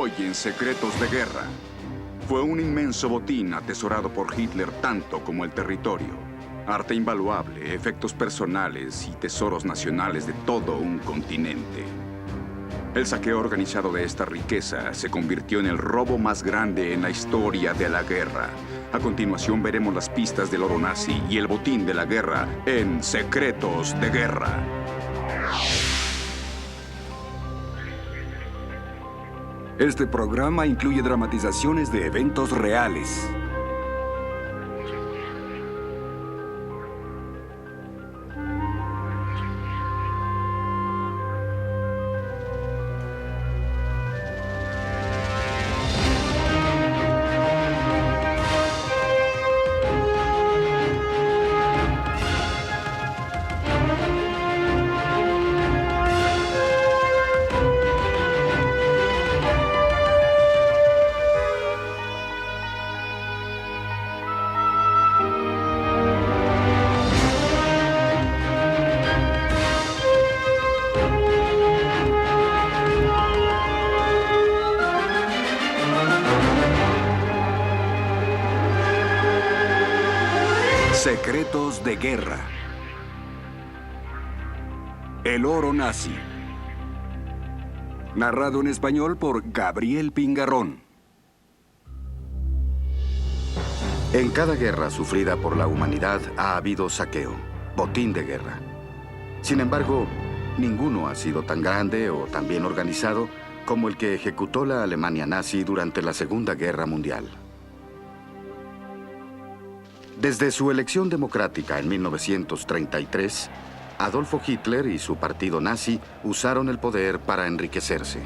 Hoy en Secretos de Guerra. Fue un inmenso botín atesorado por Hitler tanto como el territorio. Arte invaluable, efectos personales y tesoros nacionales de todo un continente. El saqueo organizado de esta riqueza se convirtió en el robo más grande en la historia de la guerra. A continuación veremos las pistas del oro nazi y el botín de la guerra en Secretos de Guerra. Este programa incluye dramatizaciones de eventos reales. Secretos de Guerra. El oro nazi. Narrado en español por Gabriel Pingarrón. En cada guerra sufrida por la humanidad ha habido saqueo, botín de guerra. Sin embargo, ninguno ha sido tan grande o tan bien organizado como el que ejecutó la Alemania nazi durante la Segunda Guerra Mundial. Desde su elección democrática en 1933, Adolfo Hitler y su partido nazi usaron el poder para enriquecerse.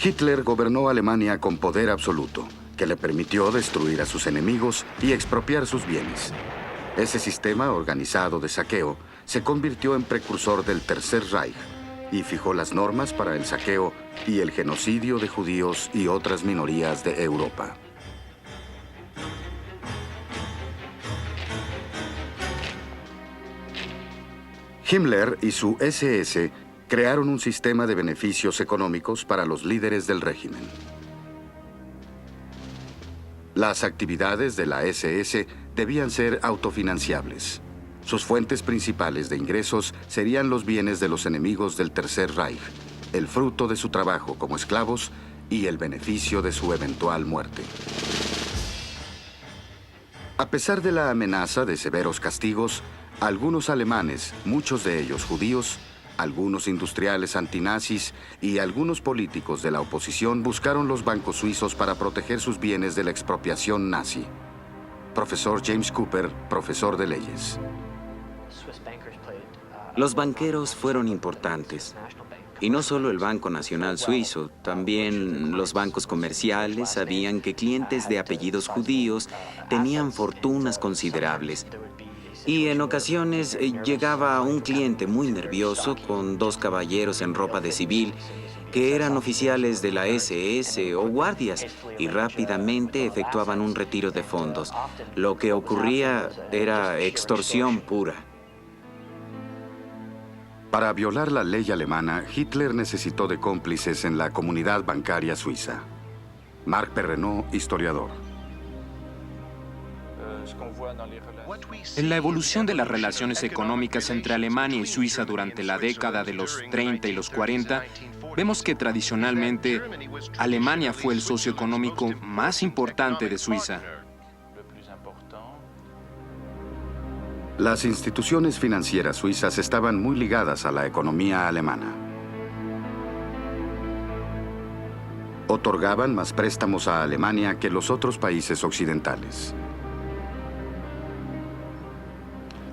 Hitler gobernó Alemania con poder absoluto, que le permitió destruir a sus enemigos y expropiar sus bienes. Ese sistema organizado de saqueo se convirtió en precursor del Tercer Reich y fijó las normas para el saqueo y el genocidio de judíos y otras minorías de Europa. Himmler y su SS crearon un sistema de beneficios económicos para los líderes del régimen. Las actividades de la SS debían ser autofinanciables. Sus fuentes principales de ingresos serían los bienes de los enemigos del Tercer Reich, el fruto de su trabajo como esclavos y el beneficio de su eventual muerte. A pesar de la amenaza de severos castigos, algunos alemanes, muchos de ellos judíos, algunos industriales antinazis y algunos políticos de la oposición buscaron los bancos suizos para proteger sus bienes de la expropiación nazi. Profesor James Cooper, profesor de leyes. Los banqueros fueron importantes. Y no solo el Banco Nacional Suizo, también los bancos comerciales sabían que clientes de apellidos judíos tenían fortunas considerables. Y en ocasiones llegaba un cliente muy nervioso con dos caballeros en ropa de civil que eran oficiales de la SS o guardias y rápidamente efectuaban un retiro de fondos. Lo que ocurría era extorsión pura. Para violar la ley alemana, Hitler necesitó de cómplices en la comunidad bancaria suiza. Marc Perrenot, historiador. En la evolución de las relaciones económicas entre Alemania y Suiza durante la década de los 30 y los 40, vemos que tradicionalmente Alemania fue el socio económico más importante de Suiza. Las instituciones financieras suizas estaban muy ligadas a la economía alemana. Otorgaban más préstamos a Alemania que los otros países occidentales.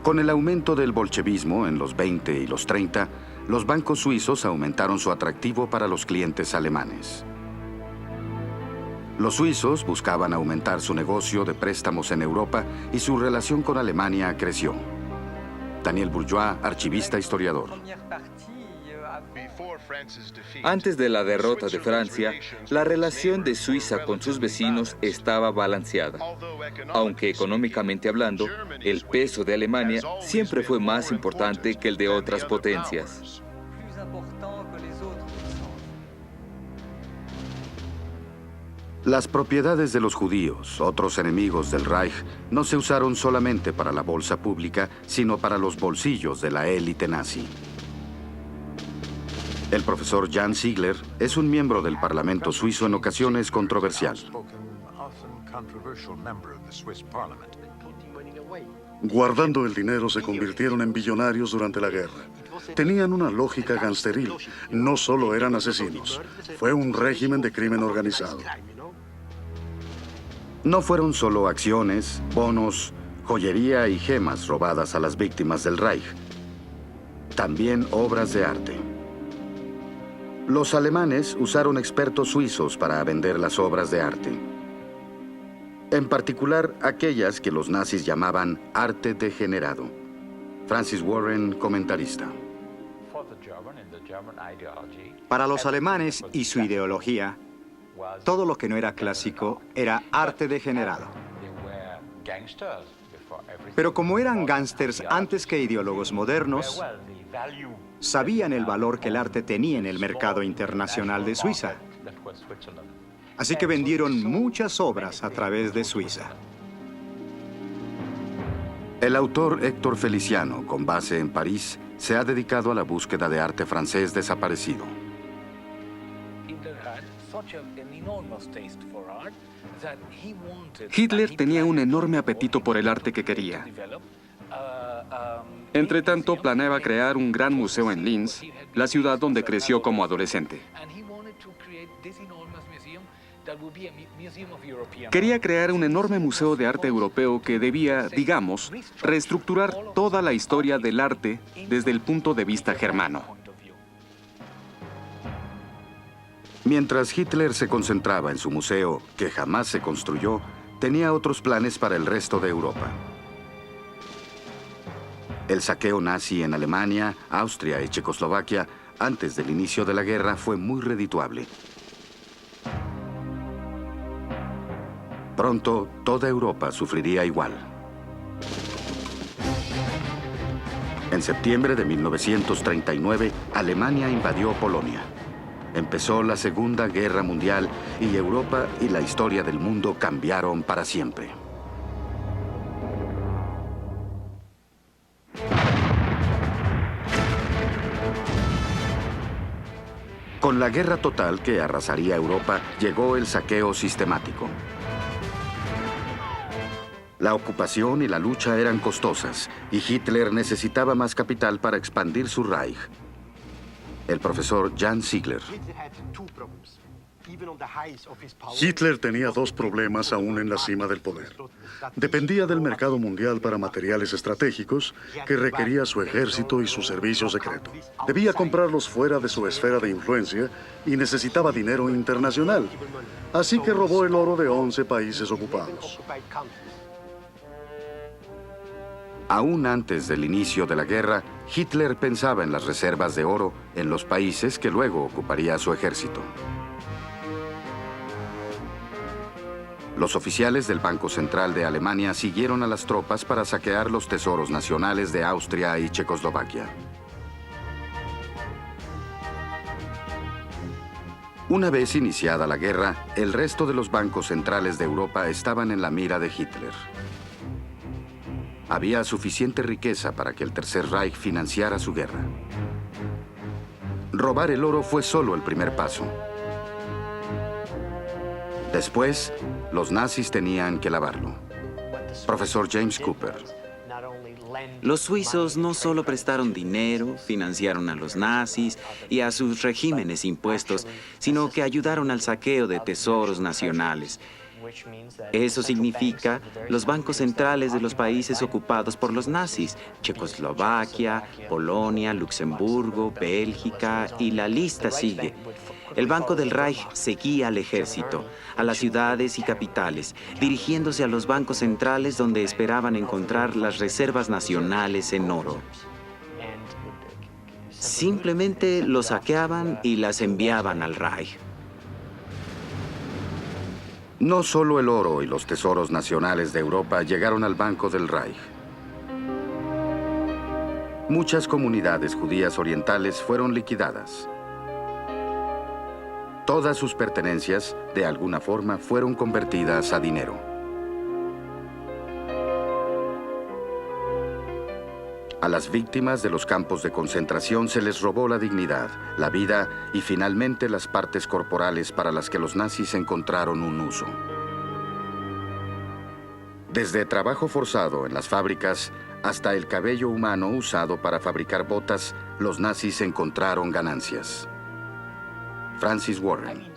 Con el aumento del bolchevismo en los 20 y los 30, los bancos suizos aumentaron su atractivo para los clientes alemanes. Los suizos buscaban aumentar su negocio de préstamos en Europa y su relación con Alemania creció. Daniel Bourgeois, archivista historiador. Antes de la derrota de Francia, la relación de Suiza con sus vecinos estaba balanceada. Aunque económicamente hablando, el peso de Alemania siempre fue más importante que el de otras potencias. Las propiedades de los judíos, otros enemigos del Reich, no se usaron solamente para la bolsa pública, sino para los bolsillos de la élite nazi. El profesor Jan Ziegler es un miembro del Parlamento suizo en ocasiones controversial. Guardando el dinero se convirtieron en billonarios durante la guerra. Tenían una lógica gangsteril. No solo eran asesinos. Fue un régimen de crimen organizado. No fueron solo acciones, bonos, joyería y gemas robadas a las víctimas del Reich. También obras de arte. Los alemanes usaron expertos suizos para vender las obras de arte. En particular, aquellas que los nazis llamaban arte degenerado. Francis Warren, comentarista. Para los alemanes y su ideología, todo lo que no era clásico era arte degenerado. Pero como eran gángsters antes que ideólogos modernos, sabían el valor que el arte tenía en el mercado internacional de Suiza. Así que vendieron muchas obras a través de Suiza. El autor Héctor Feliciano, con base en París, se ha dedicado a la búsqueda de arte francés desaparecido. Hitler tenía un enorme apetito por el arte que quería. Entre tanto, planeaba crear un gran museo en Linz, la ciudad donde creció como adolescente. Quería crear un enorme museo de arte europeo que debía, digamos, reestructurar toda la historia del arte desde el punto de vista germano. Mientras Hitler se concentraba en su museo, que jamás se construyó, tenía otros planes para el resto de Europa. El saqueo nazi en Alemania, Austria y Checoslovaquia antes del inicio de la guerra fue muy redituable. Pronto, toda Europa sufriría igual. En septiembre de 1939, Alemania invadió Polonia. Empezó la Segunda Guerra Mundial y Europa y la historia del mundo cambiaron para siempre. Con la guerra total que arrasaría Europa, llegó el saqueo sistemático. La ocupación y la lucha eran costosas, y Hitler necesitaba más capital para expandir su Reich. El profesor Jan Ziegler. Hitler tenía dos problemas aún en la cima del poder. Dependía del mercado mundial para materiales estratégicos, que requería su ejército y su servicio secreto. Debía comprarlos fuera de su esfera de influencia y necesitaba dinero internacional. Así que robó el oro de 11 países ocupados. Aún antes del inicio de la guerra, Hitler pensaba en las reservas de oro en los países que luego ocuparía su ejército. Los oficiales del Banco Central de Alemania siguieron a las tropas para saquear los tesoros nacionales de Austria y Checoslovaquia. Una vez iniciada la guerra, el resto de los bancos centrales de Europa estaban en la mira de Hitler. Había suficiente riqueza para que el Tercer Reich financiara su guerra. Robar el oro fue solo el primer paso. Después, los nazis tenían que lavarlo. Profesor James Cooper. Los suizos no solo prestaron dinero, financiaron a los nazis y a sus regímenes impuestos, sino que ayudaron al saqueo de tesoros nacionales. Eso significa los bancos centrales de los países ocupados por los nazis, Checoslovaquia, Polonia, Luxemburgo, Bélgica, y la lista sigue. El Banco del Reich seguía al ejército, a las ciudades y capitales, dirigiéndose a los bancos centrales donde esperaban encontrar las reservas nacionales en oro. Simplemente los saqueaban y las enviaban al Reich. No solo el oro y los tesoros nacionales de Europa llegaron al Banco del Reich. Muchas comunidades judías orientales fueron liquidadas. Todas sus pertenencias, de alguna forma, fueron convertidas a dinero. A las víctimas de los campos de concentración se les robó la dignidad, la vida y finalmente las partes corporales para las que los nazis encontraron un uso. Desde trabajo forzado en las fábricas hasta el cabello humano usado para fabricar botas, los nazis encontraron ganancias. Francis Warren.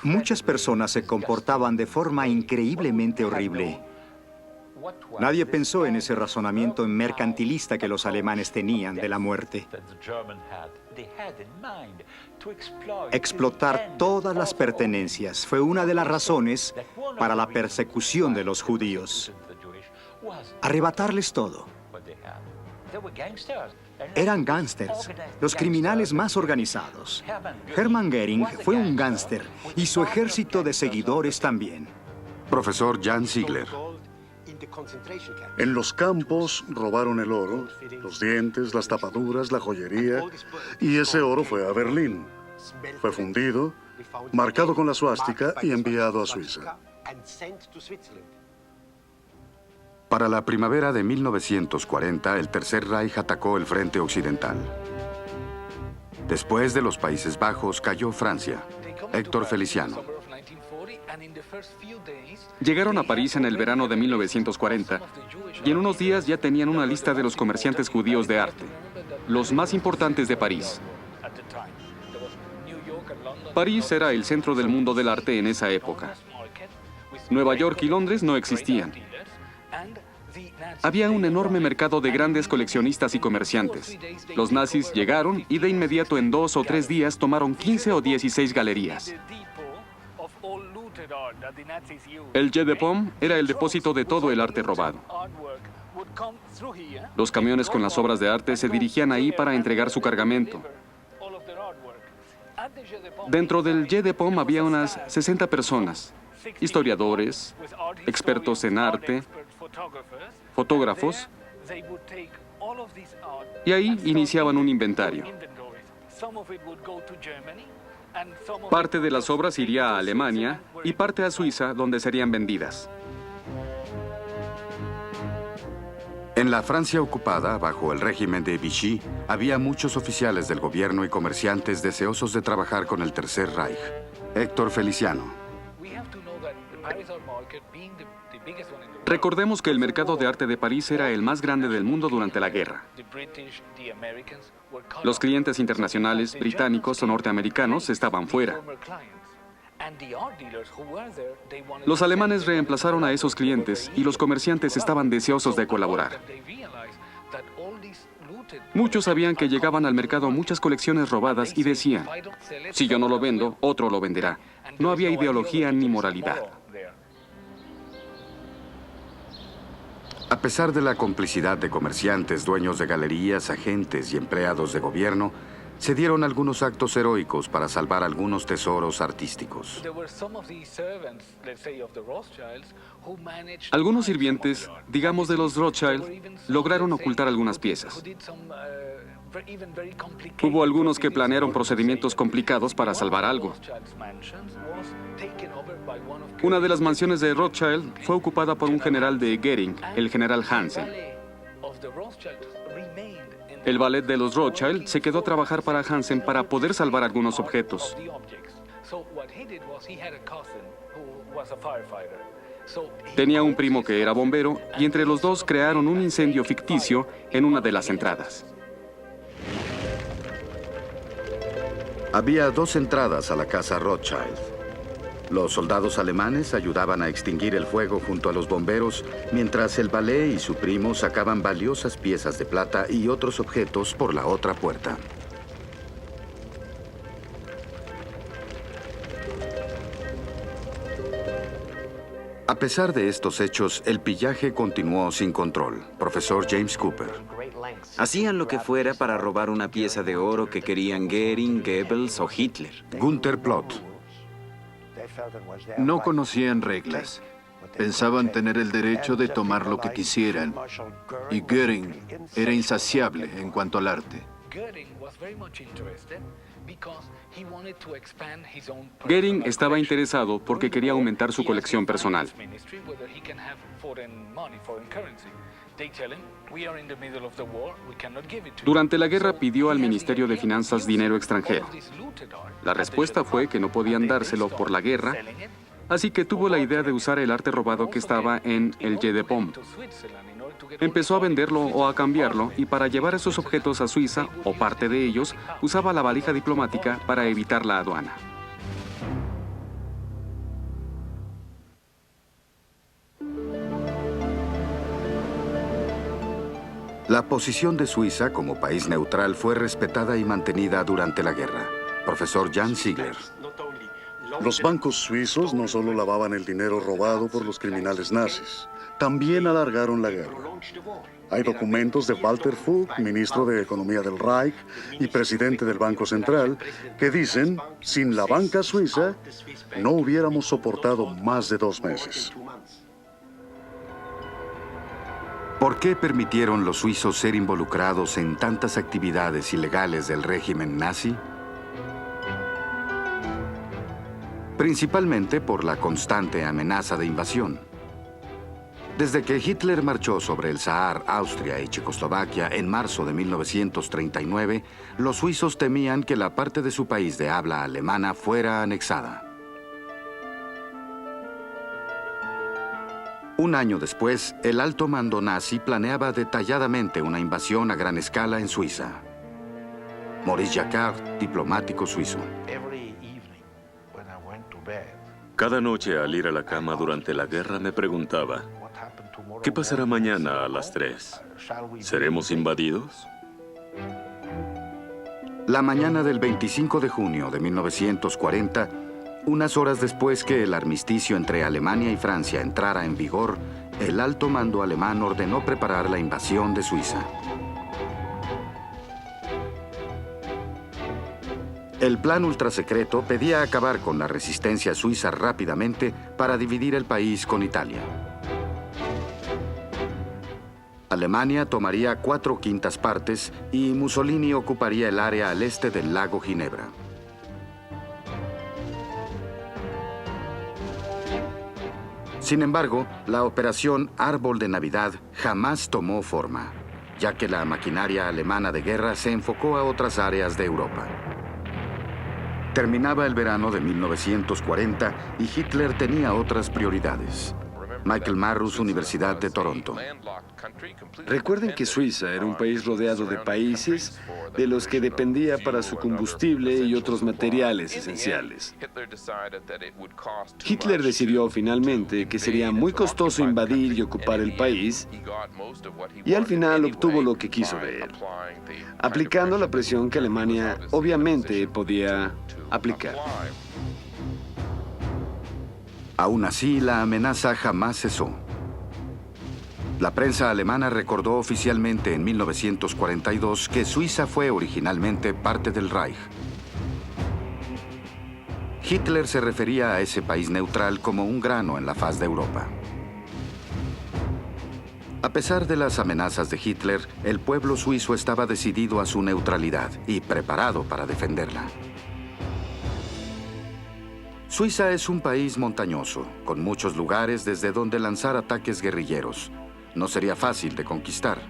Muchas personas se comportaban de forma increíblemente horrible. Nadie pensó en ese razonamiento mercantilista que los alemanes tenían de la muerte. Explotar todas las pertenencias fue una de las razones para la persecución de los judíos. Arrebatarles todo. Eran gángsters, los criminales más organizados. Hermann Göring fue un gángster y su ejército de seguidores también. Profesor Jan Ziegler. En los campos robaron el oro, los dientes, las tapaduras, la joyería, y ese oro fue a Berlín. Fue fundido, marcado con la suástica y enviado a Suiza. Para la primavera de 1940, el Tercer Reich atacó el frente occidental. Después de los Países Bajos cayó Francia. Héctor Feliciano. Llegaron a París en el verano de 1940 y en unos días ya tenían una lista de los comerciantes judíos de arte, los más importantes de París. París era el centro del mundo del arte en esa época. Nueva York y Londres no existían. Había un enorme mercado de grandes coleccionistas y comerciantes. Los nazis llegaron y de inmediato en 2 o 3 días tomaron 15 o 16 galerías. El Quai de Pomme era el depósito de todo el arte robado. Los camiones con las obras de arte se dirigían ahí para entregar su cargamento. Dentro del Quai de Pomme había unas 60 personas, historiadores, expertos en arte, fotógrafos, y ahí iniciaban un inventario. Parte de las obras iría a Alemania y parte a Suiza, donde serían vendidas. En la Francia ocupada, bajo el régimen de Vichy, había muchos oficiales del gobierno y comerciantes deseosos de trabajar con el Tercer Reich. Héctor Feliciano. Recordemos que el mercado de arte de París era el más grande del mundo durante la guerra. Los clientes internacionales, británicos o norteamericanos, estaban fuera. Los alemanes reemplazaron a esos clientes y los comerciantes estaban deseosos de colaborar. Muchos sabían que llegaban al mercado muchas colecciones robadas y decían, si yo no lo vendo, otro lo venderá. No había ideología ni moralidad. A pesar de la complicidad de comerciantes, dueños de galerías, agentes y empleados de gobierno, se dieron algunos actos heroicos para salvar algunos tesoros artísticos. Algunos sirvientes, digamos de los Rothschild, lograron ocultar algunas piezas. Hubo algunos que planearon procedimientos complicados para salvar algo. Una de las mansiones de Rothschild fue ocupada por un general de Göring, el general Hansen. El ballet de los Rothschild se quedó a trabajar para Hansen para poder salvar algunos objetos. Tenía un primo que era bombero y entre los dos crearon un incendio ficticio en una de las entradas. Había 2 entradas a la casa Rothschild. Los soldados alemanes ayudaban a extinguir el fuego junto a los bomberos, mientras el ballet y su primo sacaban valiosas piezas de plata y otros objetos por la otra puerta. A A pesar de estos hechos, el pillaje continuó sin control. Profesor James Cooper. Hacían lo que fuera para robar una pieza de oro que querían Goering, Goebbels o Hitler. Gunther Plott. No conocían reglas. Pensaban tener el derecho de tomar lo que quisieran. Y Goering era insaciable en cuanto al arte. Goering estaba interesado porque quería aumentar su colección personal. Durante la guerra pidió al Ministerio de Finanzas dinero extranjero. La respuesta fue que no podían dárselo por la guerra, así que tuvo la idea de usar el arte robado que estaba en el Jeu de Paume. Empezó a venderlo o a cambiarlo y para llevar esos objetos a Suiza, o parte de ellos, usaba la valija diplomática para evitar la aduana. La posición de Suiza como país neutral fue respetada y mantenida durante la guerra. Profesor Jan Ziegler. Los bancos suizos no solo lavaban el dinero robado por los criminales nazis, también alargaron la guerra. Hay documentos de Walter Fugg, ministro de Economía del Reich y presidente del Banco Central, que dicen, sin la banca suiza, no hubiéramos soportado más de 2 meses. ¿Por qué permitieron los suizos ser involucrados en tantas actividades ilegales del régimen nazi? Principalmente por la constante amenaza de invasión. Desde que Hitler marchó sobre el Saar, Austria y Checoslovaquia en marzo de 1939, los suizos temían que la parte de su país de habla alemana fuera anexada. Un año después, el alto mando nazi planeaba detalladamente una invasión a gran escala en Suiza. Maurice Jacquard, diplomático suizo. Cada noche al ir a la cama durante la guerra me preguntaba, ¿qué pasará mañana a las 3? ¿Seremos invadidos? La mañana del 25 de junio de 1940, unas horas después que el armisticio entre Alemania y Francia entrara en vigor, el alto mando alemán ordenó preparar la invasión de Suiza. El plan ultrasecreto pedía acabar con la resistencia suiza rápidamente para dividir el país con Italia. Alemania tomaría 4/5 partes y Mussolini ocuparía el área al este del lago Ginebra. Sin embargo, la operación Árbol de Navidad jamás tomó forma, ya que la maquinaria alemana de guerra se enfocó a otras áreas de Europa. Terminaba el verano de 1940 y Hitler tenía otras prioridades. Michael Marrus, Universidad de Toronto. Recuerden que Suiza era un país rodeado de países de los que dependía para su combustible y otros materiales esenciales. Hitler decidió finalmente que sería muy costoso invadir y ocupar el país, y al final obtuvo lo que quiso de él, aplicando la presión que Alemania obviamente podía aplicar. Aún así, la amenaza jamás cesó. La prensa alemana recordó oficialmente en 1942 que Suiza fue originalmente parte del Reich. Hitler se refería a ese país neutral como un grano en la faz de Europa. A pesar de las amenazas de Hitler, el pueblo suizo estaba decidido a su neutralidad y preparado para defenderla. Suiza es un país montañoso, con muchos lugares desde donde lanzar ataques guerrilleros. No sería fácil de conquistar.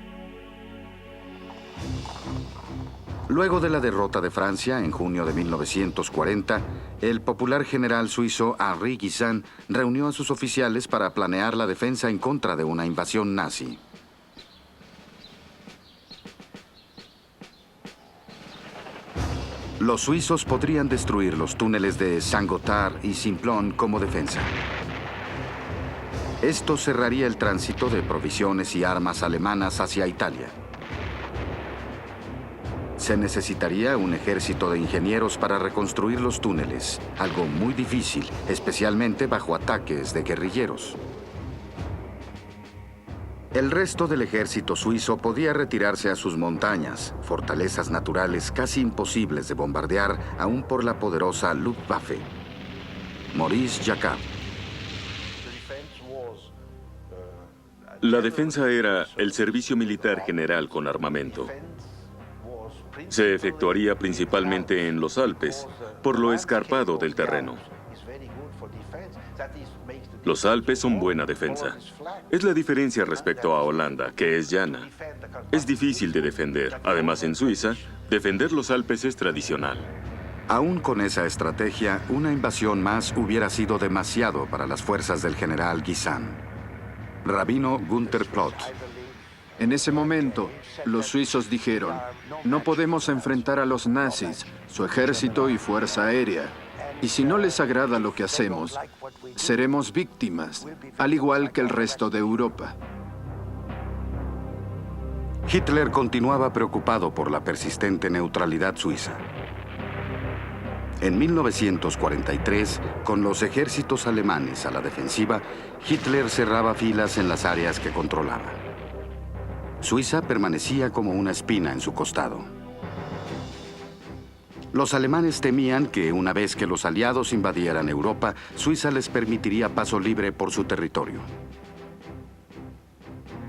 Luego de la derrota de Francia en junio de 1940, el popular general suizo Henri Guisan reunió a sus oficiales para planear la defensa en contra de una invasión nazi. Los suizos podrían destruir los túneles de Saint-Gothard y Simplon como defensa. Esto cerraría el tránsito de provisiones y armas alemanas hacia Italia. Se necesitaría un ejército de ingenieros para reconstruir los túneles, algo muy difícil, especialmente bajo ataques de guerrilleros. El resto del ejército suizo podía retirarse a sus montañas, fortalezas naturales casi imposibles de bombardear aún por la poderosa Luftwaffe. Maurice Jacob. La defensa era el servicio militar general con armamento. Se efectuaría principalmente en los Alpes, por lo escarpado del terreno. Los Alpes son buena defensa. Es la diferencia respecto a Holanda, que es llana. Es difícil de defender. Además, en Suiza, defender los Alpes es tradicional. Aún con esa estrategia, una invasión más hubiera sido demasiado para las fuerzas del general Guisan. Rabino Günther Plott. En ese momento, los suizos dijeron, no podemos enfrentar a los nazis, su ejército y fuerza aérea. Y si no les agrada lo que hacemos, seremos víctimas, al igual que el resto de Europa. Hitler continuaba preocupado por la persistente neutralidad suiza. En 1943, con los ejércitos alemanes a la defensiva, Hitler cerraba filas en las áreas que controlaba. Suiza permanecía como una espina en su costado. Los alemanes temían que una vez que los aliados invadieran Europa, Suiza les permitiría paso libre por su territorio.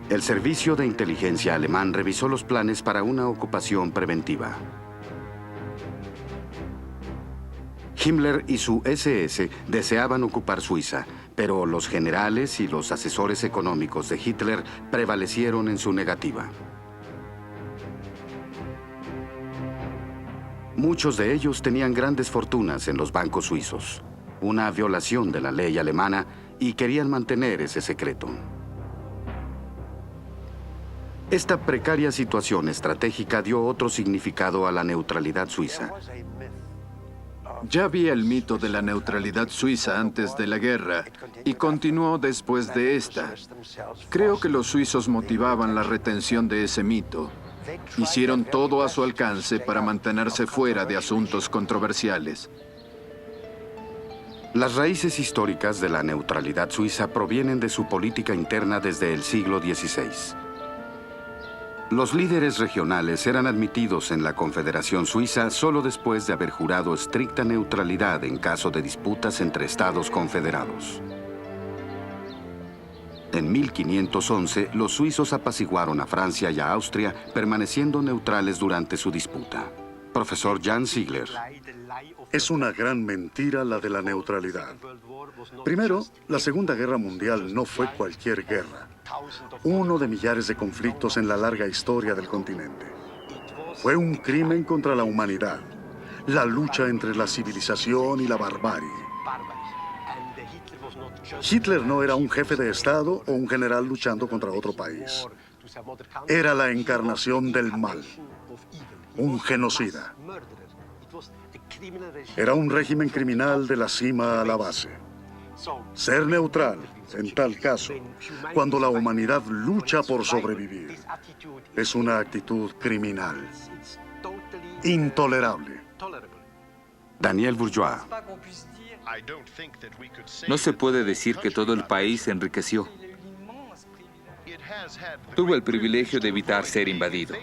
El servicio de inteligencia alemán revisó los planes para una ocupación preventiva. Himmler y su SS deseaban ocupar Suiza, pero los generales y los asesores económicos de Hitler prevalecieron en su negativa. Muchos de ellos tenían grandes fortunas en los bancos suizos, una violación de la ley alemana, y querían mantener ese secreto. Esta precaria situación estratégica dio otro significado a la neutralidad suiza. Ya había el mito de la neutralidad suiza antes de la guerra y continuó después de esta. Creo que los suizos motivaban la retención de ese mito. Hicieron todo a su alcance para mantenerse fuera de asuntos controversiales. Las raíces históricas de la neutralidad suiza provienen de su política interna desde el siglo XVI. Los líderes regionales eran admitidos en la Confederación Suiza solo después de haber jurado estricta neutralidad en caso de disputas entre estados confederados. En 1511, los suizos apaciguaron a Francia y a Austria, permaneciendo neutrales durante su disputa. Profesor Jan Ziegler. Es una gran mentira la de la neutralidad. Primero, la Segunda Guerra Mundial no fue cualquier guerra. Uno de millares de conflictos en la larga historia del continente. Fue un crimen contra la humanidad. La lucha entre la civilización y la barbarie. Hitler no era un jefe de Estado o un general luchando contra otro país. Era la encarnación del mal. Un genocida. Era un régimen criminal de la cima a la base. Ser neutral, en tal caso, cuando la humanidad lucha por sobrevivir, es una actitud criminal. Intolerable. Daniel Bourgeois. No se puede decir que todo el país se enriqueció. Tuvo el privilegio de evitar ser invadido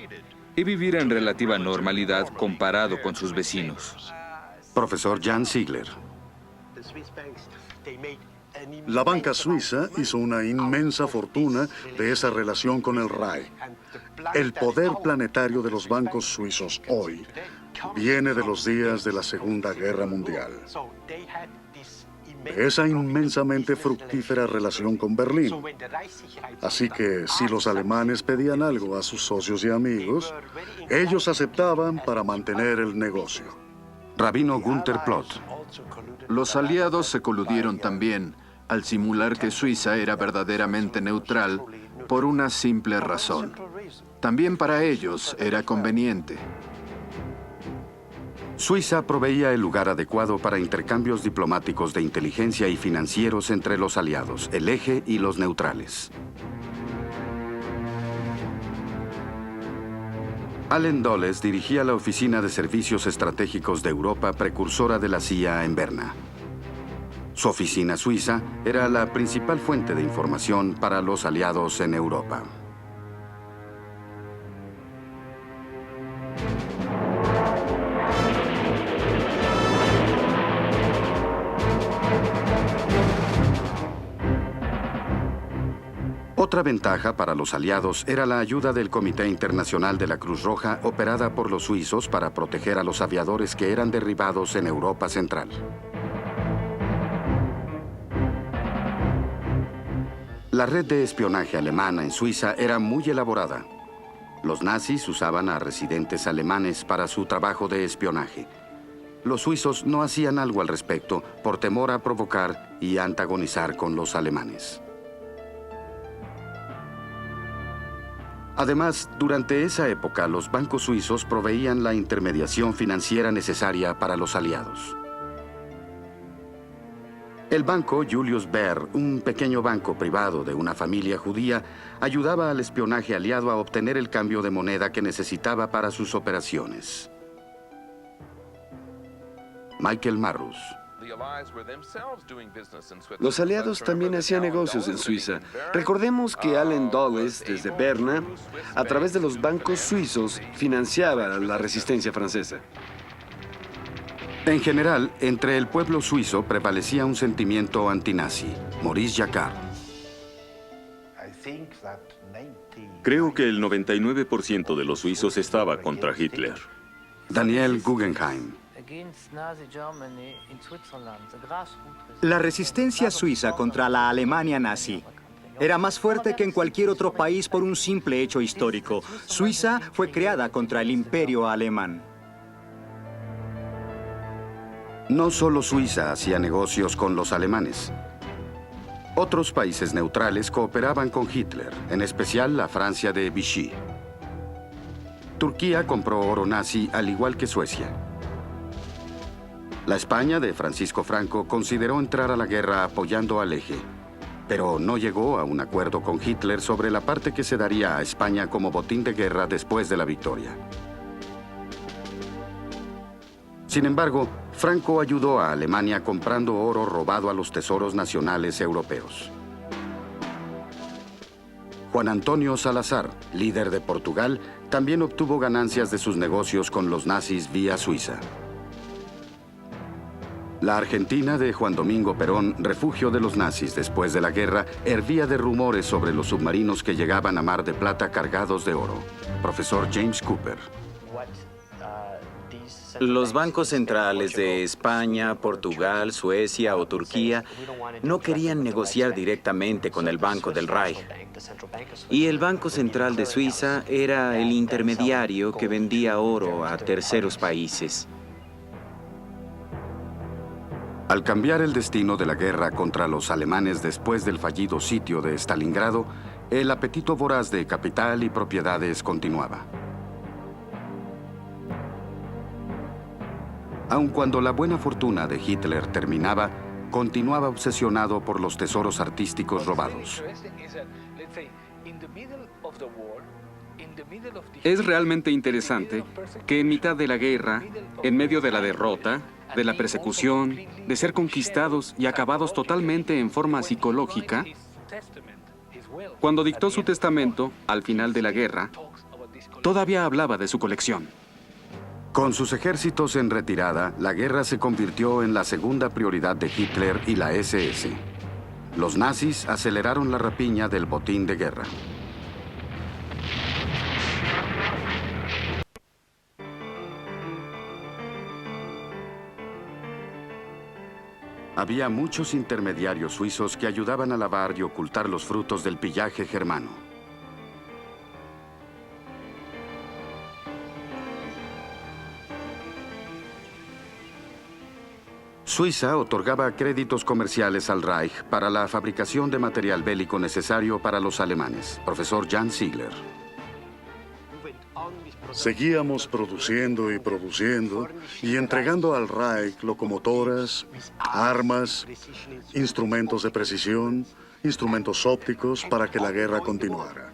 y vivir en relativa normalidad comparado con sus vecinos. Profesor Jan Ziegler. La banca suiza hizo una inmensa fortuna de esa relación con el Reich. El poder planetario de los bancos suizos hoy viene de los días de la Segunda Guerra Mundial. De esa inmensamente fructífera relación con Berlín. Así que si los alemanes pedían algo a sus socios y amigos, ellos aceptaban para mantener el negocio. Rabino Günther Plott. Los aliados se coludieron también al simular que Suiza era verdaderamente neutral por una simple razón. También para ellos era conveniente. Suiza proveía el lugar adecuado para intercambios diplomáticos de inteligencia y financieros entre los aliados, el eje y los neutrales. Allen Dulles dirigía la Oficina de Servicios Estratégicos de Europa, precursora de la CIA en Berna. Su oficina suiza era la principal fuente de información para los aliados en Europa. Otra ventaja para los aliados era la ayuda del Comité Internacional de la Cruz Roja, operada por los suizos para proteger a los aviadores que eran derribados en Europa Central. La red de espionaje alemana en Suiza era muy elaborada. Los nazis usaban a residentes alemanes para su trabajo de espionaje. Los suizos no hacían algo al respecto por temor a provocar y antagonizar con los alemanes. Además, durante esa época, los bancos suizos proveían la intermediación financiera necesaria para los aliados. El banco Julius Baer, un pequeño banco privado de una familia judía, ayudaba al espionaje aliado a obtener el cambio de moneda que necesitaba para sus operaciones. Michael Marrus. Los aliados también hacían negocios en Suiza. Recordemos que Allen Dulles, desde Berna, a través de los bancos suizos, financiaba la resistencia francesa. En general, entre el pueblo suizo prevalecía un sentimiento antinazi. Maurice Jacquard. Creo que el 99% de los suizos estaba contra Hitler. Daniel Guggenheim. La resistencia suiza contra la Alemania nazi era más fuerte que en cualquier otro país por un simple hecho histórico. Suiza fue creada contra el imperio alemán. No solo Suiza hacía negocios con los alemanes. Otros países neutrales cooperaban con Hitler, en especial la Francia de Vichy. Turquía compró oro nazi al igual que Suecia. La España de Francisco Franco consideró entrar a la guerra apoyando al Eje, pero no llegó a un acuerdo con Hitler sobre la parte que se daría a España como botín de guerra después de la victoria. Sin embargo, Franco ayudó a Alemania comprando oro robado a los tesoros nacionales europeos. Juan Antonio Salazar, líder de Portugal, también obtuvo ganancias de sus negocios con los nazis vía Suiza. La Argentina de Juan Domingo Perón, refugio de los nazis después de la guerra, hervía de rumores sobre los submarinos que llegaban a Mar de Plata cargados de oro. Profesor James Cooper. Los bancos centrales de España, Portugal, Suecia o Turquía no querían negociar directamente con el Banco del Reich. Y el Banco Central de Suiza era el intermediario que vendía oro a terceros países. Al cambiar el destino de la guerra contra los alemanes después del fallido sitio de Stalingrado, el apetito voraz de capital y propiedades continuaba. Aun cuando la buena fortuna de Hitler terminaba, continuaba obsesionado por los tesoros artísticos robados. Es realmente interesante que en mitad de la guerra, en medio de la derrota, de la persecución, de ser conquistados y acabados totalmente en forma psicológica, cuando dictó su testamento al final de la guerra, todavía hablaba de su colección. Con sus ejércitos en retirada, la guerra se convirtió en la segunda prioridad de Hitler y la SS. Los nazis aceleraron la rapiña del botín de guerra. Había muchos intermediarios suizos que ayudaban a lavar y ocultar los frutos del pillaje germano. Suiza otorgaba créditos comerciales al Reich para la fabricación de material bélico necesario para los alemanes. Profesor Jan Ziegler. Seguíamos produciendo y produciendo y entregando al Reich locomotoras, armas, instrumentos de precisión, instrumentos ópticos para que la guerra continuara.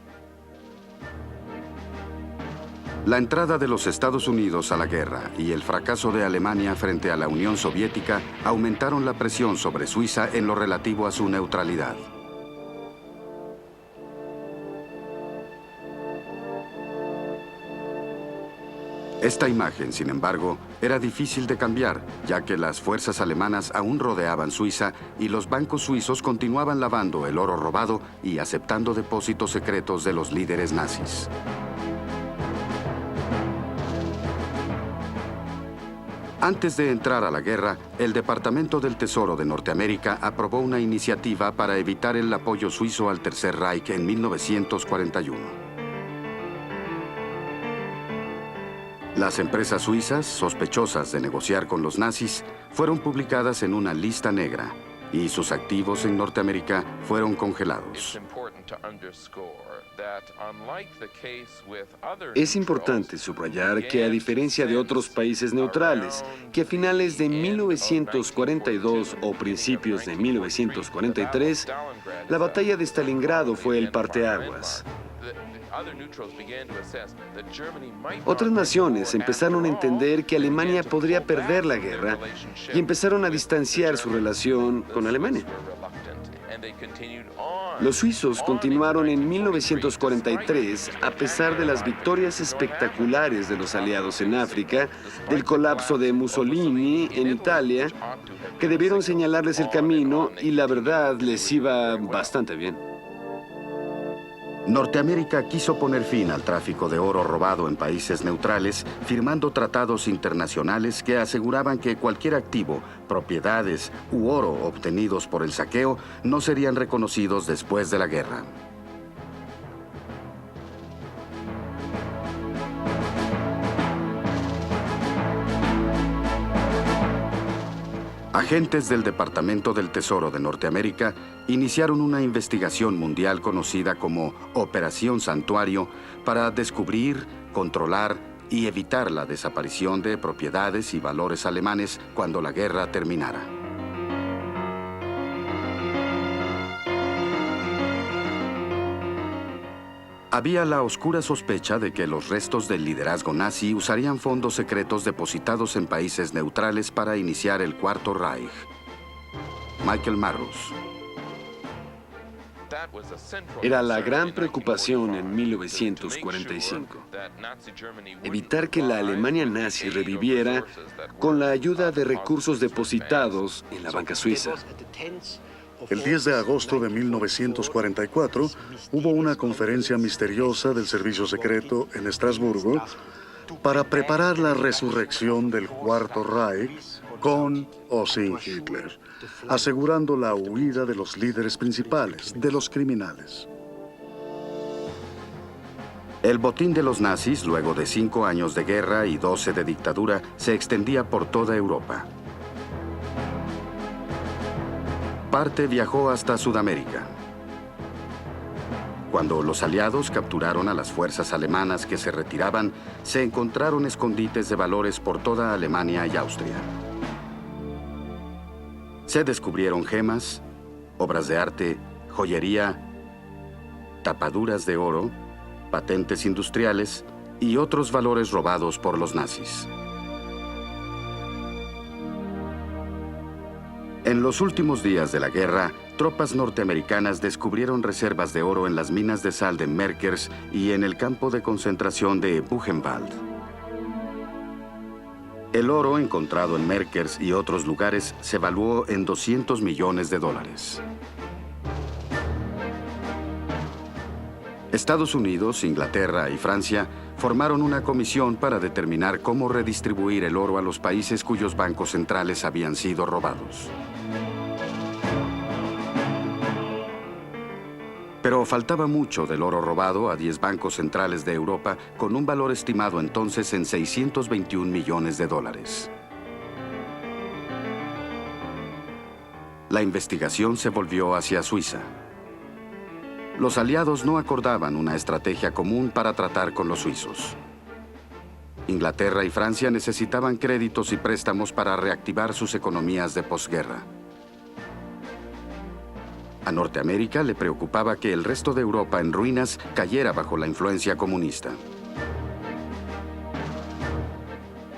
La entrada de los Estados Unidos a la guerra y el fracaso de Alemania frente a la Unión Soviética aumentaron la presión sobre Suiza en lo relativo a su neutralidad. Esta imagen, sin embargo, era difícil de cambiar, ya que las fuerzas alemanas aún rodeaban Suiza y los bancos suizos continuaban lavando el oro robado y aceptando depósitos secretos de los líderes nazis. Antes de entrar a la guerra, el Departamento del Tesoro de Norteamérica aprobó una iniciativa para evitar el apoyo suizo al Tercer Reich en 1941. Las empresas suizas, sospechosas de negociar con los nazis, fueron publicadas en una lista negra y sus activos en Norteamérica fueron congelados. Es importante subrayar que, a diferencia de otros países neutrales, que a finales de 1942 o principios de 1943, la batalla de Stalingrado fue el parteaguas. Otras naciones empezaron a entender que Alemania podría perder la guerra y empezaron a distanciar su relación con Alemania. Los suizos continuaron en 1943 a pesar de las victorias espectaculares de los aliados en África, del colapso de Mussolini en Italia, que debieron señalarles el camino y la verdad les iba bastante bien. Norteamérica quiso poner fin al tráfico de oro robado en países neutrales, firmando tratados internacionales que aseguraban que cualquier activo, propiedades u oro obtenidos por el saqueo no serían reconocidos después de la guerra. Agentes del Departamento del Tesoro de Norteamérica iniciaron una investigación mundial conocida como Operación Santuario para descubrir, controlar y evitar la desaparición de propiedades y valores alemanes cuando la guerra terminara. Había la oscura sospecha de que los restos del liderazgo nazi usarían fondos secretos depositados en países neutrales para iniciar el Cuarto Reich. Michael Marrus. Era la gran preocupación en 1945. Evitar que la Alemania nazi reviviera con la ayuda de recursos depositados en la banca suiza. El 10 de agosto de 1944 hubo una conferencia misteriosa del Servicio Secreto en Estrasburgo para preparar la resurrección del Cuarto Reich con o sin Hitler, asegurando la huida de los líderes principales, de los criminales. El botín de los nazis, luego de 5 años de guerra y 12 de dictadura, se extendía por toda Europa. Parte viajó hasta Sudamérica. Cuando los aliados capturaron a las fuerzas alemanas que se retiraban, se encontraron escondites de valores por toda Alemania y Austria. Se descubrieron gemas, obras de arte, joyería, tapaduras de oro, patentes industriales y otros valores robados por los nazis. En los últimos días de la guerra, tropas norteamericanas descubrieron reservas de oro en las minas de sal de Merkers y en el campo de concentración de Buchenwald. El oro encontrado en Merkers y otros lugares se evaluó en $200 millones. Estados Unidos, Inglaterra y Francia formaron una comisión para determinar cómo redistribuir el oro a los países cuyos bancos centrales habían sido robados. Pero faltaba mucho del oro robado a 10 bancos centrales de Europa con un valor estimado entonces en $621 millones. La investigación se volvió hacia Suiza. Los aliados no acordaban una estrategia común para tratar con los suizos. Inglaterra y Francia necesitaban créditos y préstamos para reactivar sus economías de posguerra. A Norteamérica le preocupaba que el resto de Europa en ruinas cayera bajo la influencia comunista.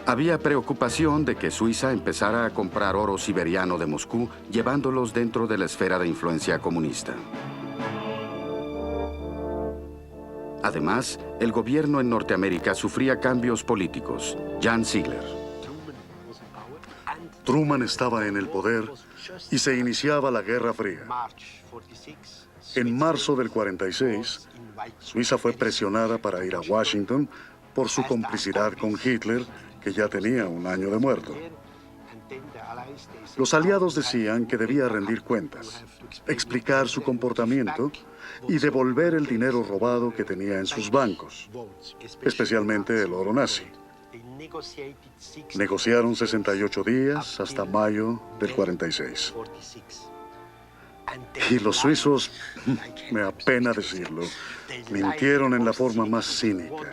Había preocupación de que Suiza empezara a comprar oro siberiano de Moscú, llevándolos dentro de la esfera de influencia comunista. Además, el gobierno en Norteamérica sufría cambios políticos. Jan Ziegler. Truman estaba en el poder y se iniciaba la Guerra Fría. En marzo del 46, Suiza fue presionada para ir a Washington por su complicidad con Hitler, que ya tenía un año de muerto. Los aliados decían que debía rendir cuentas, explicar su comportamiento y devolver el dinero robado que tenía en sus bancos, especialmente el oro nazi. Negociaron 68 días hasta mayo del 46. Y los suizos, me apena decirlo, mintieron en la forma más cínica.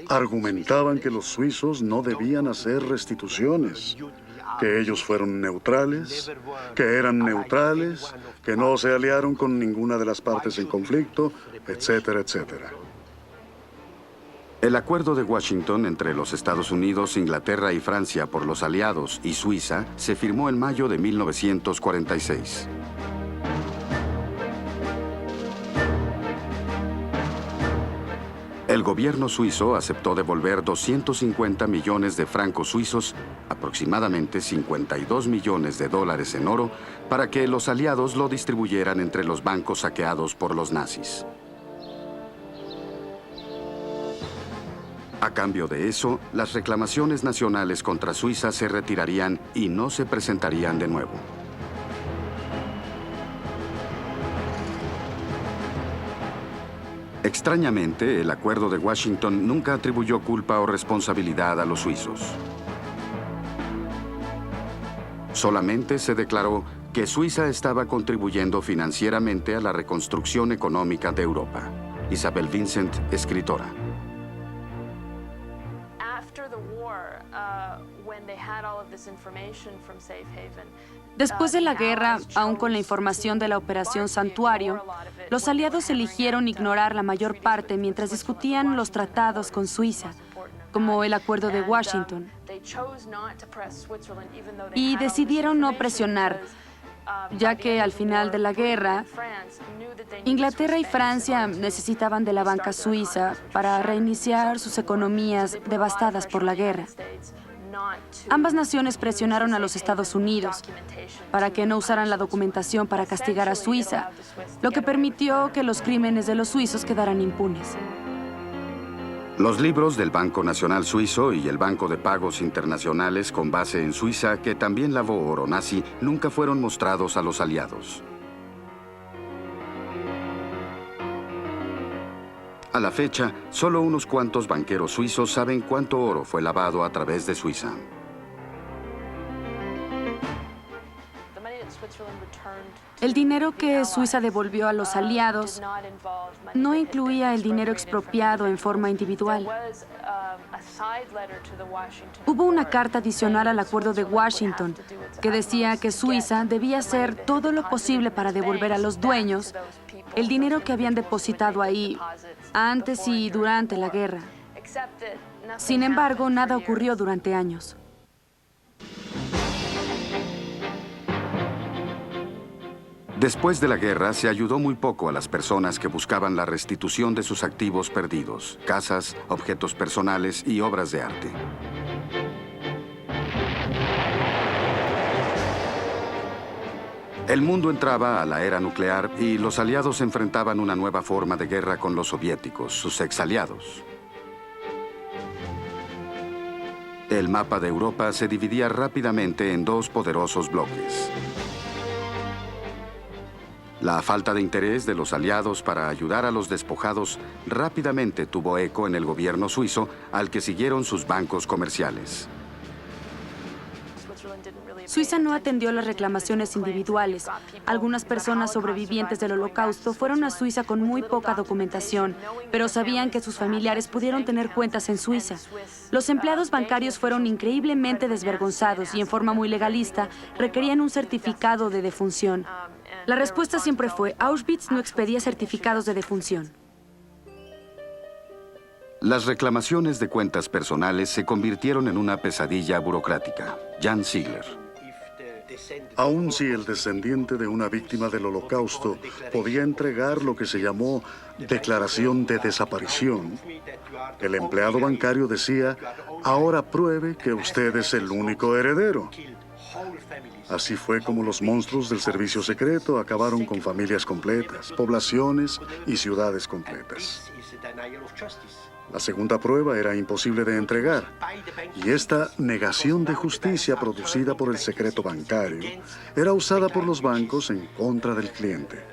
Argumentaban que los suizos no debían hacer restituciones, que ellos fueron neutrales, que eran neutrales, que no se aliaron con ninguna de las partes en conflicto, etcétera, etcétera. El acuerdo de Washington entre los Estados Unidos, Inglaterra y Francia por los aliados y Suiza se firmó en mayo de 1946. El gobierno suizo aceptó devolver 250 millones de francos suizos, aproximadamente 52 millones de dólares en oro, para que los aliados lo distribuyeran entre los bancos saqueados por los nazis. A cambio de eso, las reclamaciones nacionales contra Suiza se retirarían y no se presentarían de nuevo. Extrañamente, el acuerdo de Washington nunca atribuyó culpa o responsabilidad a los suizos. Solamente se declaró que Suiza estaba contribuyendo financieramente a la reconstrucción económica de Europa. Isabel Vincent, escritora. Después de la guerra, aún con la información de la Operación Santuario, los aliados eligieron ignorar la mayor parte mientras discutían los tratados con Suiza, como el Acuerdo de Washington, y decidieron no presionar, ya que al final de la guerra, Inglaterra y Francia necesitaban de la banca suiza para reiniciar sus economías devastadas por la guerra. Ambas naciones presionaron a los Estados Unidos para que no usaran la documentación para castigar a Suiza, lo que permitió que los crímenes de los suizos quedaran impunes. Los libros del Banco Nacional Suizo y el Banco de Pagos Internacionales con base en Suiza, que también lavó oro nazi, nunca fueron mostrados a los aliados. A la fecha, solo unos cuantos banqueros suizos saben cuánto oro fue lavado a través de Suiza. El dinero que Suiza devolvió a los aliados no incluía el dinero expropiado en forma individual. Hubo una carta adicional al Acuerdo de Washington que decía que Suiza debía hacer todo lo posible para devolver a los dueños el dinero que habían depositado ahí antes y durante la guerra. Sin embargo, nada ocurrió durante años. Después de la guerra, se ayudó muy poco a las personas que buscaban la restitución de sus activos perdidos, casas, objetos personales y obras de arte. El mundo entraba a la era nuclear y los aliados enfrentaban una nueva forma de guerra con los soviéticos, sus exaliados. El mapa de Europa se dividía rápidamente en dos poderosos bloques. La falta de interés de los aliados para ayudar a los despojados rápidamente tuvo eco en el gobierno suizo, al que siguieron sus bancos comerciales. Suiza no atendió las reclamaciones individuales. Algunas personas sobrevivientes del Holocausto fueron a Suiza con muy poca documentación, pero sabían que sus familiares pudieron tener cuentas en Suiza. Los empleados bancarios fueron increíblemente desvergonzados y en forma muy legalista requerían un certificado de defunción. La respuesta siempre fue: Auschwitz no expedía certificados de defunción. Las reclamaciones de cuentas personales se convirtieron en una pesadilla burocrática. Jan Ziegler. Aun si el descendiente de una víctima del Holocausto podía entregar lo que se llamó declaración de desaparición, el empleado bancario decía, ahora pruebe que usted es el único heredero. Así fue como los monstruos del servicio secreto acabaron con familias completas, poblaciones y ciudades completas. La segunda prueba era imposible de entregar, y esta negación de justicia producida por el secreto bancario era usada por los bancos en contra del cliente,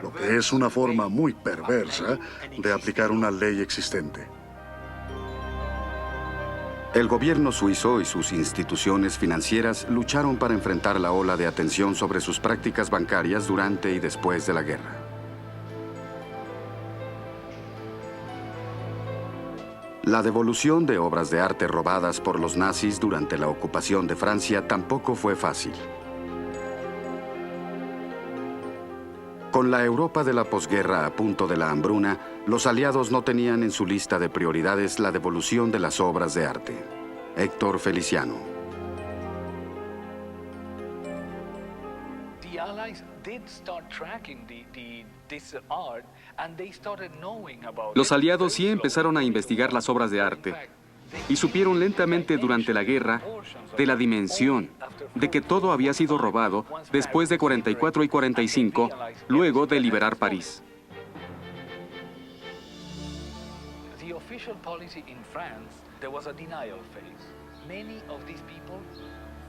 lo que es una forma muy perversa de aplicar una ley existente. El gobierno suizo y sus instituciones financieras lucharon para enfrentar la ola de atención sobre sus prácticas bancarias durante y después de la guerra. La devolución de obras de arte robadas por los nazis durante la ocupación de Francia tampoco fue fácil. Con la Europa de la posguerra a punto de la hambruna, los aliados no tenían en su lista de prioridades la devolución de las obras de arte. Héctor Feliciano. Los aliados sí empezaron a investigar las obras de arte y supieron lentamente durante la guerra de la dimensión, de que todo había sido robado después de 44 y 45, luego de liberar París.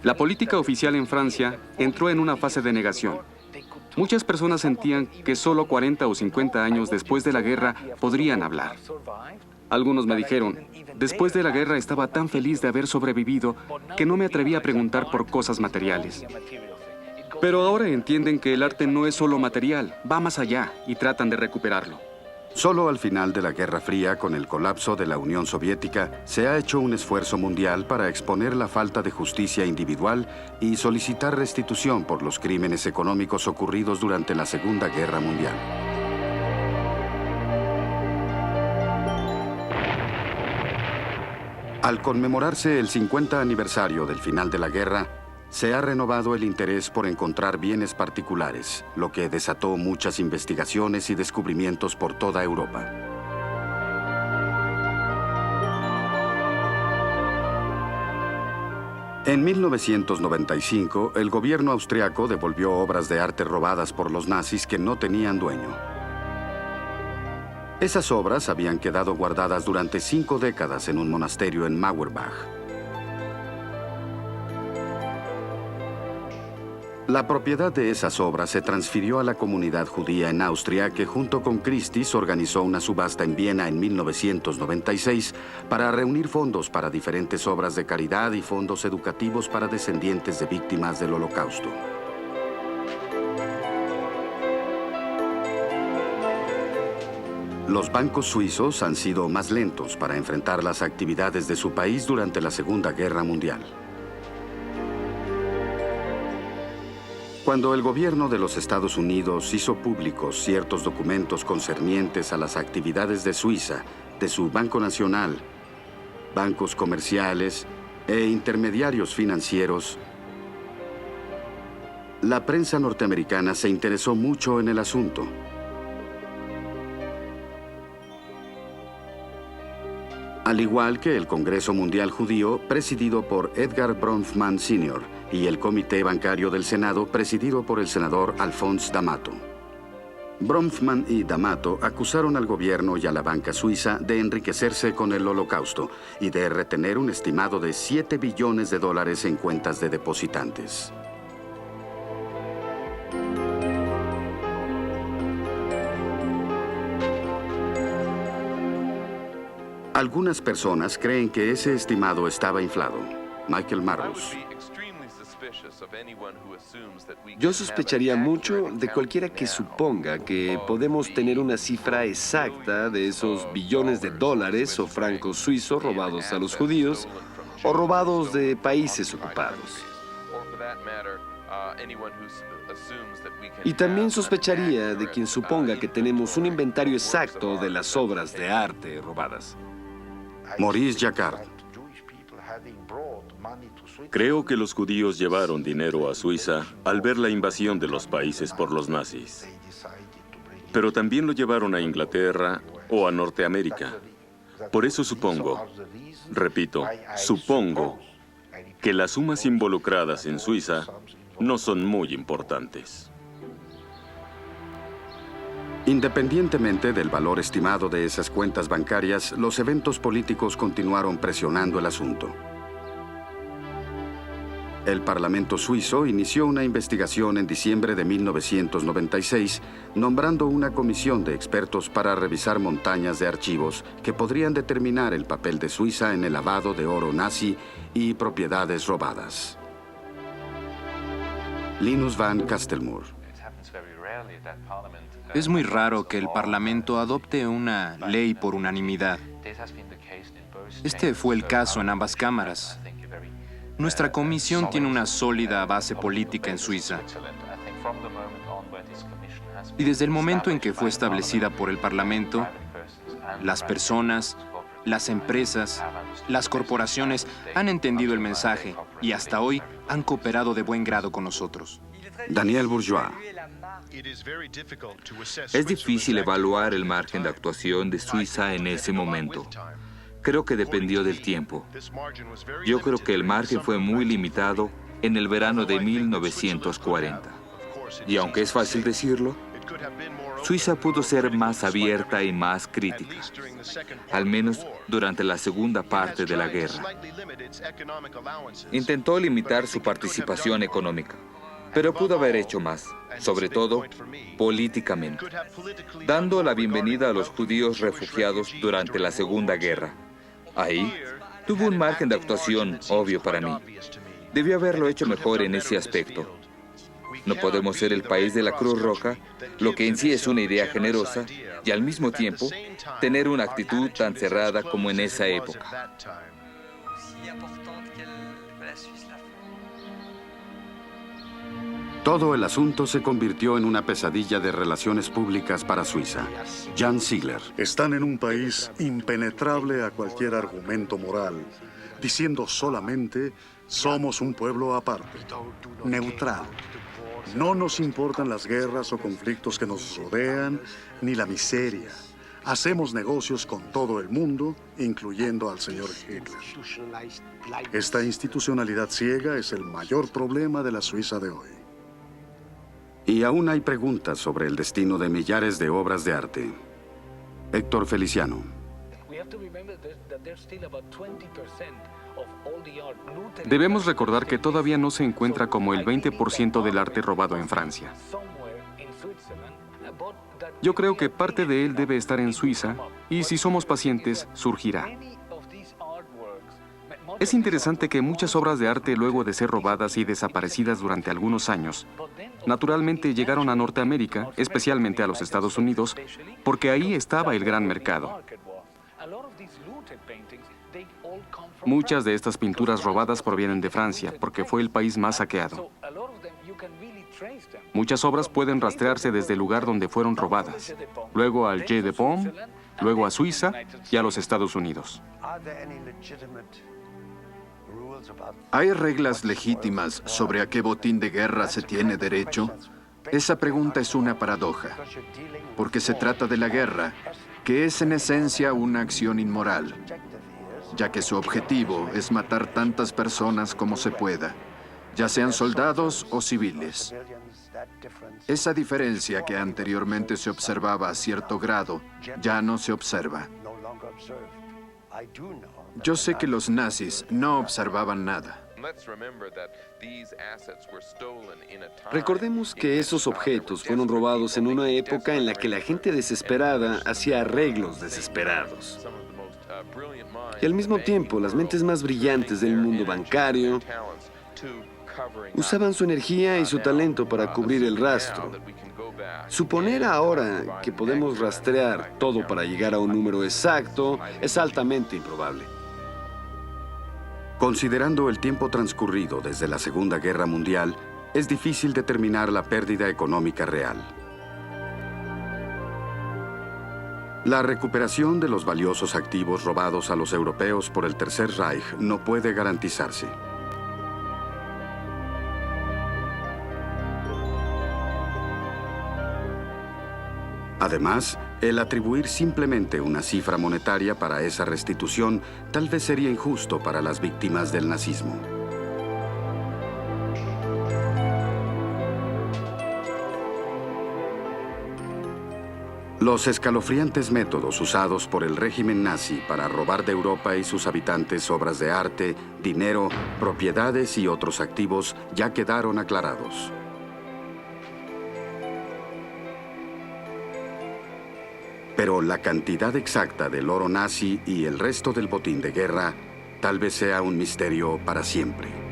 La política oficial en Francia entró en una fase de negación. Muchas personas sentían que solo 40 o 50 años después de la guerra podrían hablar. Algunos me dijeron, después de la guerra estaba tan feliz de haber sobrevivido que no me atreví a preguntar por cosas materiales. Pero ahora entienden que el arte no es solo material, va más allá y tratan de recuperarlo. Solo al final de la Guerra Fría, con el colapso de la Unión Soviética, se ha hecho un esfuerzo mundial para exponer la falta de justicia individual y solicitar restitución por los crímenes económicos ocurridos durante la Segunda Guerra Mundial. Al conmemorarse el 50 aniversario del final de la guerra, se ha renovado el interés por encontrar bienes particulares, lo que desató muchas investigaciones y descubrimientos por toda Europa. En 1995, el gobierno austriaco devolvió obras de arte robadas por los nazis que no tenían dueño. Esas obras habían quedado guardadas durante 5 décadas en un monasterio en Mauerbach. La propiedad de esas obras se transfirió a la comunidad judía en Austria, que junto con Christie's organizó una subasta en Viena en 1996 para reunir fondos para diferentes obras de caridad y fondos educativos para descendientes de víctimas del Holocausto. Los bancos suizos han sido más lentos para enfrentar las actividades de su país durante la Segunda Guerra Mundial. Cuando el gobierno de los Estados Unidos hizo públicos ciertos documentos concernientes a las actividades de Suiza, de su Banco Nacional, bancos comerciales e intermediarios financieros, la prensa norteamericana se interesó mucho en el asunto. Al igual que el Congreso Mundial Judío, presidido por Edgar Bronfman Sr., y el Comité Bancario del Senado, presidido por el senador Alphonse D'Amato. Bronfman y D'Amato acusaron al gobierno y a la banca suiza de enriquecerse con el Holocausto y de retener un estimado de $7 billones en cuentas de depositantes. Algunas personas creen que ese estimado estaba inflado. Michael Marrus. Yo sospecharía mucho de cualquiera que suponga que podemos tener una cifra exacta de esos billones de dólares o francos suizos robados a los judíos o robados de países ocupados. Y también sospecharía de quien suponga que tenemos un inventario exacto de las obras de arte robadas. Maurice Jacquard. Creo que los judíos llevaron dinero a Suiza al ver la invasión de los países por los nazis. Pero también lo llevaron a Inglaterra o a Norteamérica. Por eso supongo, repito, supongo que las sumas involucradas en Suiza no son muy importantes. Independientemente del valor estimado de esas cuentas bancarias, los eventos políticos continuaron presionando el asunto. El Parlamento suizo inició una investigación en diciembre de 1996, nombrando una comisión de expertos para revisar montañas de archivos que podrían determinar el papel de Suiza en el lavado de oro nazi y propiedades robadas. Linus van Castelmoor. Es muy raro que el Parlamento adopte una ley por unanimidad. Este fue el caso en ambas cámaras. Nuestra comisión tiene una sólida base política en Suiza. Y desde el momento en que fue establecida por el Parlamento, las personas, las empresas, las corporaciones han entendido el mensaje y hasta hoy han cooperado de buen grado con nosotros. Daniel Bourgeois. Es difícil evaluar el margen de actuación de Suiza en ese momento. Creo que dependió del tiempo. Yo creo que el margen fue muy limitado en el verano de 1940. Y aunque es fácil decirlo, Suiza pudo ser más abierta y más crítica, al menos durante la segunda parte de la guerra. Intentó limitar su participación económica, pero pudo haber hecho más, sobre todo políticamente, dando la bienvenida a los judíos refugiados durante la Segunda Guerra. Ahí tuvo un margen de actuación obvio para mí. Debió haberlo hecho mejor en ese aspecto. No podemos ser el país de la Cruz Roja, lo que en sí es una idea generosa, y al mismo tiempo tener una actitud tan cerrada como en esa época. Todo el asunto se convirtió en una pesadilla de relaciones públicas para Suiza. Jan Ziegler. Están en un país impenetrable a cualquier argumento moral, diciendo solamente, somos un pueblo aparte, neutral. No nos importan las guerras o conflictos que nos rodean, ni la miseria. Hacemos negocios con todo el mundo, incluyendo al señor Hitler. Esta institucionalidad ciega es el mayor problema de la Suiza de hoy. Y aún hay preguntas sobre el destino de millares de obras de arte. Héctor Feliciano. Debemos recordar que todavía no se encuentra como el 20% del arte robado en Francia. Yo creo que parte de él debe estar en Suiza y si somos pacientes, surgirá. Es interesante que muchas obras de arte, luego de ser robadas y desaparecidas durante algunos años, naturalmente llegaron a Norteamérica, especialmente a los Estados Unidos, porque ahí estaba el gran mercado. Muchas de estas pinturas robadas provienen de Francia, porque fue el país más saqueado. Muchas obras pueden rastrearse desde el lugar donde fueron robadas, luego al Jeu de Paume, luego a Suiza y a los Estados Unidos. ¿Hay reglas legítimas sobre a qué botín de guerra se tiene derecho? Esa pregunta es una paradoja, porque se trata de la guerra, que es en esencia una acción inmoral, ya que su objetivo es matar tantas personas como se pueda, ya sean soldados o civiles. Esa diferencia que anteriormente se observaba a cierto grado, ya no se observa. Yo sé que los nazis no observaban nada. Recordemos que esos objetos fueron robados en una época en la que la gente desesperada hacía arreglos desesperados. Y al mismo tiempo, las mentes más brillantes del mundo bancario usaban su energía y su talento para cubrir el rastro. Suponer ahora que podemos rastrear todo para llegar a un número exacto es altamente improbable. Considerando el tiempo transcurrido desde la Segunda Guerra Mundial, es difícil determinar la pérdida económica real. La recuperación de los valiosos activos robados a los europeos por el Tercer Reich no puede garantizarse. Además, el atribuir simplemente una cifra monetaria para esa restitución tal vez sería injusto para las víctimas del nazismo. Los escalofriantes métodos usados por el régimen nazi para robar de Europa y sus habitantes obras de arte, dinero, propiedades y otros activos ya quedaron aclarados. Pero la cantidad exacta del oro nazi y el resto del botín de guerra tal vez sea un misterio para siempre.